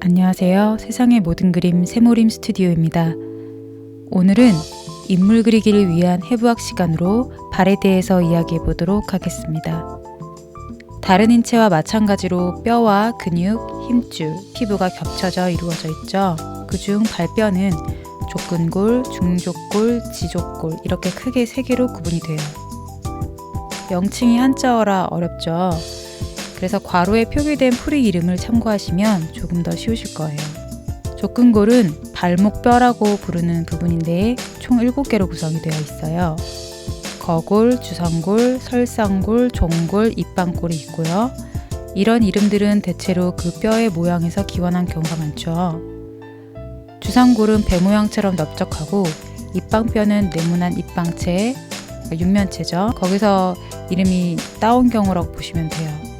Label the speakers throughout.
Speaker 1: 안녕하세요. 세상의 모든 그림 세모림 스튜디오입니다. 오늘은 인물 그리기를 위한 해부학 시간으로 발에 대해서 이야기해 보도록 하겠습니다. 다른 인체와 마찬가지로 뼈와 근육, 힘줄, 피부가 겹쳐져 이루어져 있죠. 그중 발뼈는 족근골, 중족골, 지족골 이렇게 크게 3개로 구분이 돼요. 명칭이 한자어라 어렵죠. 그래서 괄호에 표기된 풀이 이름을 참고하시면 조금 더 쉬우실 거예요. 족근골은 발목뼈라고 부르는 부분인데 총 7개로 구성이 되어 있어요. 거골, 주성골, 설상골, 종골, 입방골이 있고요. 이런 이름들은 대체로 그 뼈의 모양에서 기원한 경우가 많죠. 주성골은 배 모양처럼 넓적하고 입방뼈는 네모난 입방체, 육면체죠. 거기서 이름이 따온 경우라고 보시면 돼요.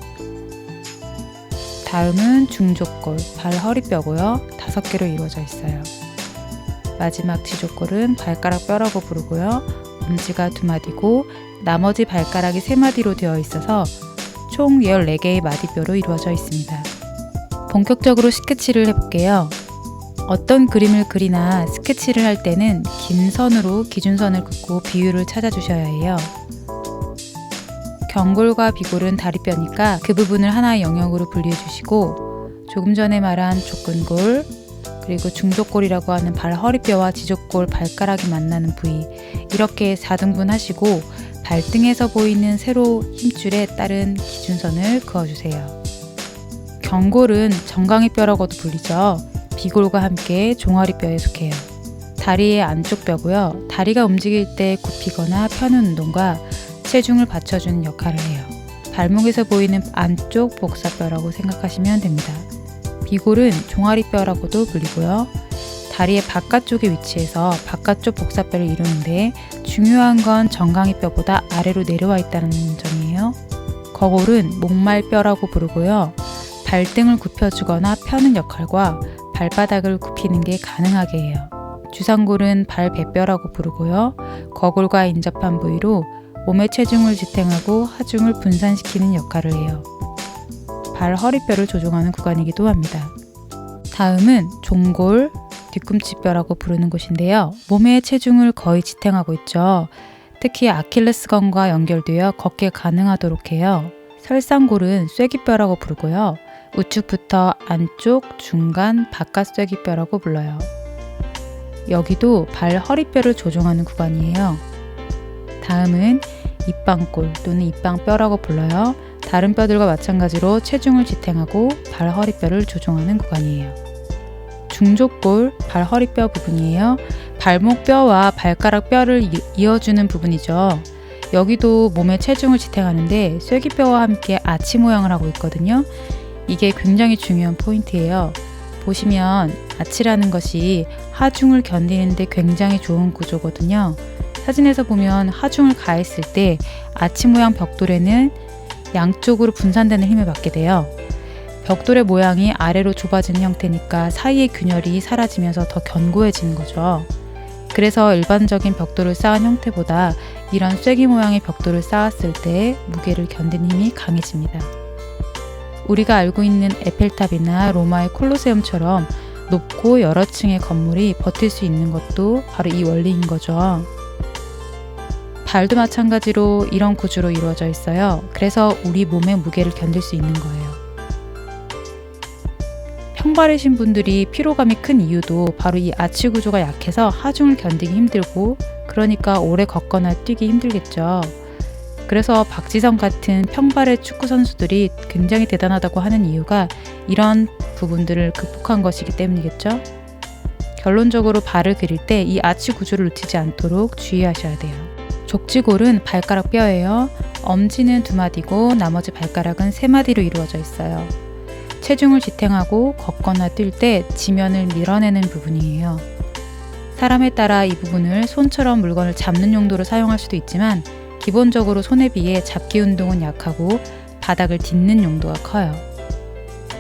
Speaker 1: 다음은 중족골, 발 허리뼈고요. 5개로 이루어져 있어요. 마지막 지족골은 발가락 뼈라고 부르고요. 엄지가 2마디고 나머지 발가락이 3마디로 되어 있어서 총 14개의 마디뼈로 이루어져 있습니다. 본격적으로 스케치를 해볼게요. 어떤 그림을 그리나 스케치를 할 때는 긴 선으로 기준선을 긋고 비율을 찾아주셔야 해요. 경골과 비골은 다리뼈니까 그 부분을 하나의 영역으로 분리해 주시고, 조금 전에 말한 족근골, 그리고 중족골이라고 하는 발 허리뼈와 지족골 발가락이 만나는 부위, 이렇게 4등분 하시고 발등에서 보이는 세로 힘줄에 따른 기준선을 그어주세요. 경골은 정강이뼈라고도 불리죠. 비골과 함께 종아리뼈에 속해요. 다리의 안쪽 뼈고요. 다리가 움직일 때 굽히거나 펴는 운동과 체중을 받쳐주는 역할을 해요. 발목에서 보이는 안쪽 복사뼈라고 생각하시면 됩니다. 비골은 종아리뼈라고도 불리고요. 다리의 바깥쪽에 위치해서 바깥쪽 복사뼈를 이루는데 중요한 건 정강이뼈보다 아래로 내려와 있다는 점이에요. 거골은 목말뼈라고 부르고요. 발등을 굽혀주거나 펴는 역할과 발바닥을 굽히는 게 가능하게 해요. 주상골은 발배뼈라고 부르고요. 거골과 인접한 부위로 몸의 체중을 지탱하고 하중을 분산시키는 역할을 해요. 발 허리뼈를 조종하는 구간이기도 합니다. 다음은 종골, 뒤꿈치뼈라고 부르는 곳인데요. 몸의 체중을 거의 지탱하고 있죠. 특히 아킬레스건과 연결되어 걷기 가능하도록 해요. 설상골은 쐐기뼈라고 부르고요. 우측부터 안쪽, 중간, 바깥 쐐기뼈라고 불러요. 여기도 발 허리뼈를 조종하는 구간이에요. 다음은 입방골 또는 입방뼈라고 불러요. 다른 뼈들과 마찬가지로 체중을 지탱하고 발 허리뼈를 조종하는 구간이에요. 중족골, 발 허리뼈 부분이에요. 발목뼈와 발가락 뼈를 이어주는 부분이죠. 여기도 몸의 체중을 지탱하는데 쐐기뼈와 함께 아치 모양을 하고 있거든요. 이게 굉장히 중요한 포인트예요. 보시면 아치라는 것이 하중을 견디는데 굉장히 좋은 구조거든요. 사진에서 보면 하중을 가했을 때 아치 모양 벽돌에는 양쪽으로 분산되는 힘을 받게 돼요. 벽돌의 모양이 아래로 좁아지는 형태니까 사이의 균열이 사라지면서 더 견고해지는 거죠. 그래서 일반적인 벽돌을 쌓은 형태보다 이런 쐐기 모양의 벽돌을 쌓았을 때 무게를 견디는 힘이 강해집니다. 우리가 알고 있는 에펠탑이나 로마의 콜로세움처럼 높고 여러 층의 건물이 버틸 수 있는 것도 바로 이 원리인 거죠. 발도 마찬가지로 이런 구조로 이루어져 있어요. 그래서 우리 몸의 무게를 견딜 수 있는 거예요. 평발이신 분들이 피로감이 큰 이유도 바로 이 아치 구조가 약해서 하중을 견디기 힘들고, 그러니까 오래 걷거나 뛰기 힘들겠죠. 그래서 박지성 같은 평발의 축구 선수들이 굉장히 대단하다고 하는 이유가 이런 부분들을 극복한 것이기 때문이겠죠. 결론적으로 발을 그릴 때 이 아치 구조를 놓치지 않도록 주의하셔야 돼요. 족지골은 발가락 뼈예요. 엄지는 2마디고 나머지 발가락은 3마디로 이루어져 있어요. 체중을 지탱하고 걷거나 뛸 때 지면을 밀어내는 부분이에요. 사람에 따라 이 부분을 손처럼 물건을 잡는 용도로 사용할 수도 있지만 기본적으로 손에 비해 잡기 운동은 약하고 바닥을 딛는 용도가 커요.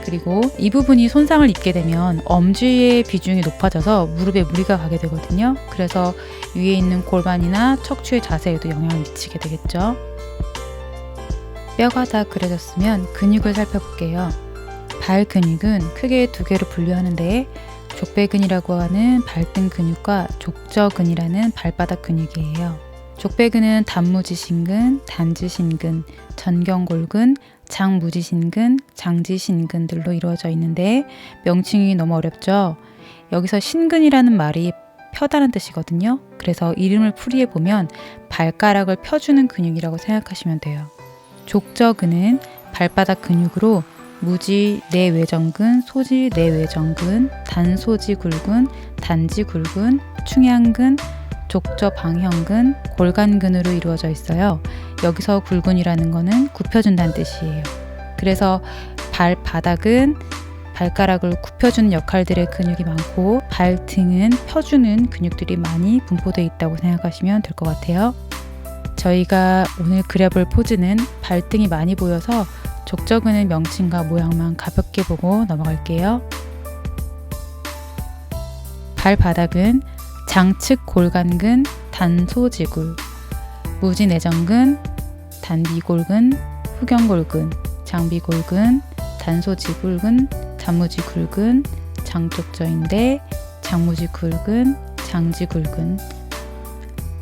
Speaker 1: 그리고 이 부분이 손상을 입게 되면 엄지의 비중이 높아져서 무릎에 무리가 가게 되거든요. 그래서 위에 있는 골반이나 척추의 자세에도 영향을 미치게 되겠죠. 뼈가 다 그려졌으면 근육을 살펴볼게요. 발 근육은 크게 두 개로 분류하는데 족배근이라고 하는 발등 근육과 족저근이라는 발바닥 근육이에요. 족배근은 단무지신근, 단지신근, 전경골근, 장무지신근, 장지신근들로 이루어져 있는데 명칭이 너무 어렵죠? 여기서 신근이라는 말이 펴다는 뜻이거든요. 그래서 이름을 풀이해 보면 발가락을 펴주는 근육이라고 생각하시면 돼요. 족저근은 발바닥 근육으로 무지 내외정근, 소지 내외정근, 단소지굴근, 단지굴근, 충양근, 족저방형근, 골간근으로 이루어져 있어요. 여기서 굴근이라는 거는 굽혀준다는 뜻이에요. 그래서 발바닥은 발가락을 굽혀주는 역할들의 근육이 많고 발등은 펴주는 근육들이 많이 분포되어 있다고 생각하시면 될 것 같아요. 저희가 오늘 그려볼 포즈는 발등이 많이 보여서 족저근의 명칭과 모양만 가볍게 보고 넘어갈게요. 발바닥은 장측 골간근, 단소지굴, 무지내정근, 단비골근, 후경골근, 장비골근, 단소지굴근, 단무지굴근, 장족저인대, 장무지굴근, 장지굴근,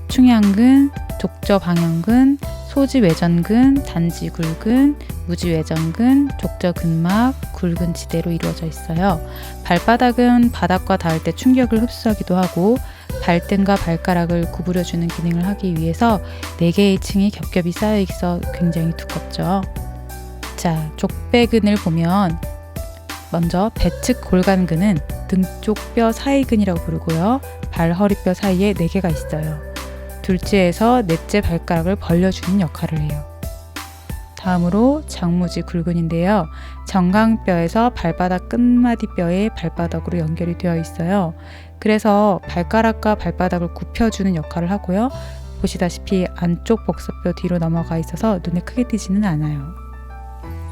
Speaker 1: 충양근, 족저방형근, 소지외전근, 단지굴근, 무지외전근, 족저근막, 굴근지대로 이루어져 있어요. 발바닥은 바닥과 닿을 때 충격을 흡수하기도 하고 발등과 발가락을 구부려주는 기능을 하기 위해서 4개의 층이 겹겹이 쌓여 있어 굉장히 두껍죠. 자, 족배근을 보면 먼저 배측 골간근은 등 쪽 뼈 사이근이라고 부르고요. 발 허리뼈 사이에 4개가 있어요. 둘째에서 넷째 발가락을 벌려주는 역할을 해요. 다음으로 장무지 굴근인데요. 정강뼈에서 발바닥 끝마디 뼈에 발바닥으로 연결이 되어 있어요. 그래서 발가락과 발바닥을 굽혀주는 역할을 하고요. 보시다시피 안쪽 복서뼈 뒤로 넘어가 있어서 눈에 크게 띄지는 않아요.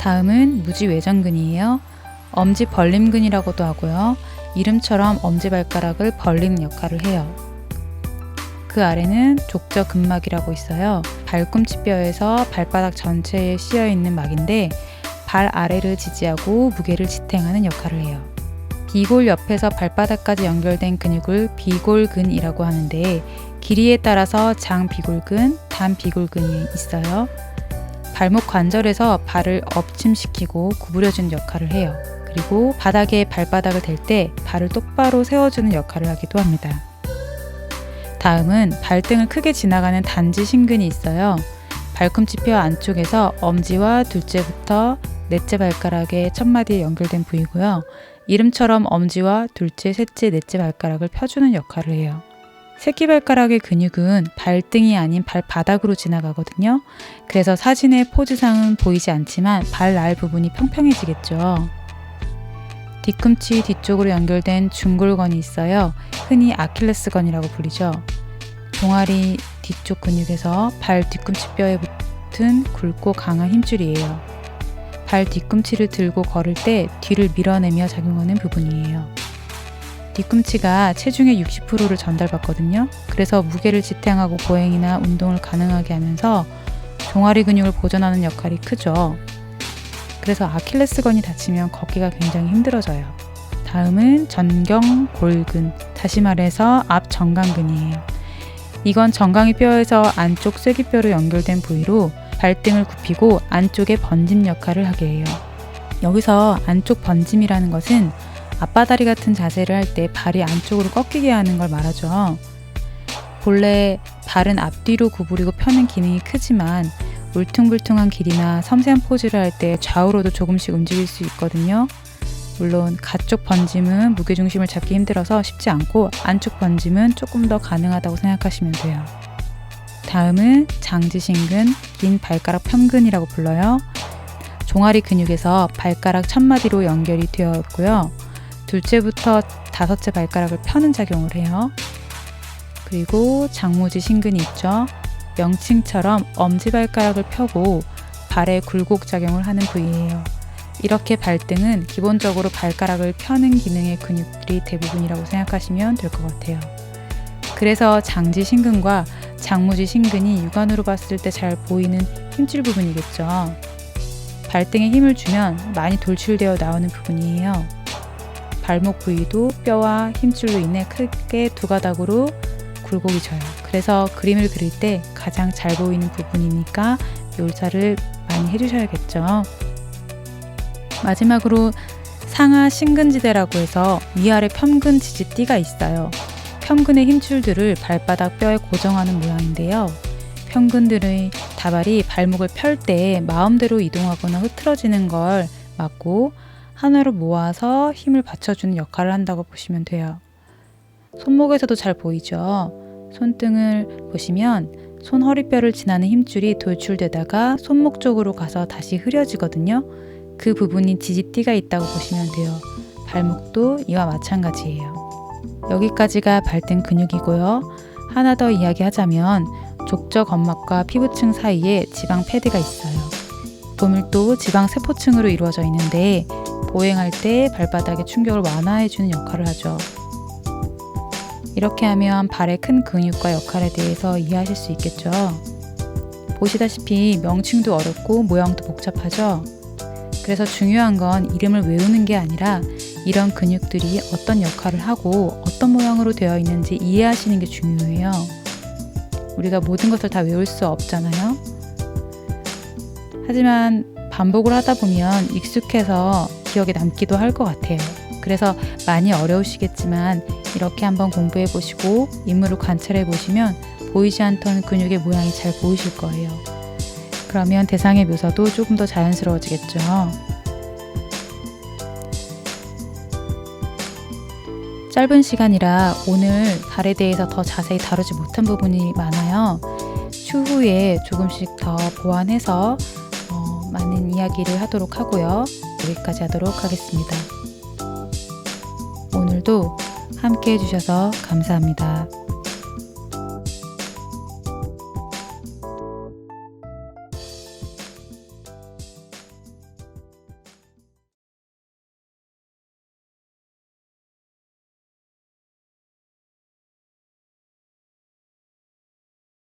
Speaker 1: 다음은 무지외전근이에요. 엄지 벌림근이라고도 하고요. 이름처럼 엄지발가락을 벌리는 역할을 해요. 그 아래는 족저근막이라고 있어요. 발꿈치뼈에서 발바닥 전체에 씌어 있는 막인데 발 아래를 지지하고 무게를 지탱하는 역할을 해요. 비골 옆에서 발바닥까지 연결된 근육을 비골근이라고 하는데 길이에 따라서 장비골근, 단비골근이 있어요. 발목 관절에서 발을 엎침시키고 구부려주는 역할을 해요. 그리고 바닥에 발바닥을 댈 때 발을 똑바로 세워주는 역할을 하기도 합니다. 다음은 발등을 크게 지나가는 단지신근이 있어요. 발꿈치뼈 안쪽에서 엄지와 둘째부터 넷째 발가락의 첫마디에 연결된 부위고요. 이름처럼 엄지와 둘째, 셋째, 넷째 발가락을 펴주는 역할을 해요. 새끼발가락의 근육은 발등이 아닌 발바닥으로 지나가거든요. 그래서 사진의 포즈상은 보이지 않지만 발날 부분이 평평해지겠죠. 뒤꿈치 뒤쪽으로 연결된 중골건이 있어요. 흔히 아킬레스건이라고 불리죠. 종아리 뒤쪽 근육에서 발 뒤꿈치뼈에 붙은 굵고 강한 힘줄이에요. 발 뒤꿈치를 들고 걸을 때 뒤를 밀어내며 작용하는 부분이에요. 뒤꿈치가 체중의 60%를 전달받거든요. 그래서 무게를 지탱하고 보행이나 운동을 가능하게 하면서 종아리 근육을 보존하는 역할이 크죠. 그래서 아킬레스건이 다치면 걷기가 굉장히 힘들어져요. 다음은 전경골근, 다시 말해서 앞정강근이에요. 이건 정강이 뼈에서 안쪽 쐐기뼈로 연결된 부위로 발등을 굽히고 안쪽에 번짐 역할을 하게 해요. 여기서 안쪽 번짐이라는 것은 앞바다리 같은 자세를 할 때 발이 안쪽으로 꺾이게 하는 걸 말하죠. 본래 발은 앞뒤로 구부리고 펴는 기능이 크지만 울퉁불퉁한 길이나 섬세한 포즈를 할 때 좌우로도 조금씩 움직일 수 있거든요. 물론 가쪽 번짐은 무게중심을 잡기 힘들어서 쉽지 않고 안쪽 번짐은 조금 더 가능하다고 생각하시면 돼요. 다음은 장지신근, 긴 발가락 편근이라고 불러요. 종아리 근육에서 발가락 첫마디로 연결이 되어 있고요. 둘째부터 다섯째 발가락을 펴는 작용을 해요. 그리고 장무지 신근이 있죠. 명칭처럼 엄지발가락을 펴고 발에 굴곡 작용을 하는 부위예요. 이렇게 발등은 기본적으로 발가락을 펴는 기능의 근육들이 대부분이라고 생각하시면 될 것 같아요. 그래서 장지 신근과 장무지 신근이 육안으로 봤을 때 잘 보이는 힘줄 부분이겠죠. 발등에 힘을 주면 많이 돌출되어 나오는 부분이에요. 발목 부위도 뼈와 힘줄로 인해 크게 두 가닥으로 굴곡이 져요. 그래서 그림을 그릴 때 가장 잘 보이는 부분이니까 묘사를 많이 해주셔야겠죠. 마지막으로 상하 신근지대라고 해서 위아래 평근 지지띠가 있어요. 평근의 힘줄들을 발바닥 뼈에 고정하는 모양인데요. 평근들의 다발이 발목을 펼 때 마음대로 이동하거나 흐트러지는 걸 막고 하나로 모아서 힘을 받쳐주는 역할을 한다고 보시면 돼요. 손목에서도 잘 보이죠? 손등을 보시면 손 허리뼈를 지나는 힘줄이 돌출되다가 손목 쪽으로 가서 다시 흐려지거든요. 그 부분이 지지띠가 있다고 보시면 돼요. 발목도 이와 마찬가지예요. 여기까지가 발등 근육이고요. 하나 더 이야기하자면 족저근막과 피부층 사이에 지방 패드가 있어요. 보밀도 지방 세포층으로 이루어져 있는데 보행할 때 발바닥의 충격을 완화해주는 역할을 하죠. 이렇게 하면 발의 큰 근육과 역할에 대해서 이해하실 수 있겠죠. 보시다시피 명칭도 어렵고 모양도 복잡하죠. 그래서 중요한 건 이름을 외우는 게 아니라 이런 근육들이 어떤 역할을 하고 어떤 모양으로 되어 있는지 이해하시는 게 중요해요. 우리가 모든 것을 다 외울 수 없잖아요. 하지만 반복을 하다 보면 익숙해서 기억에 남기도 할 것 같아요. 그래서 많이 어려우시겠지만 이렇게 한번 공부해 보시고 인물을 관찰해 보시면 보이지 않던 근육의 모양이 잘 보이실 거예요. 그러면 대상의 묘사도 조금 더 자연스러워지겠죠. 짧은 시간이라 오늘 발에 대해서 더 자세히 다루지 못한 부분이 많아요. 추후에 조금씩 더 보완해서 많은 이야기를 하도록 하고요. 여기까지 하도록 하겠습니다. 오늘도 함께 해주셔서 감사합니다.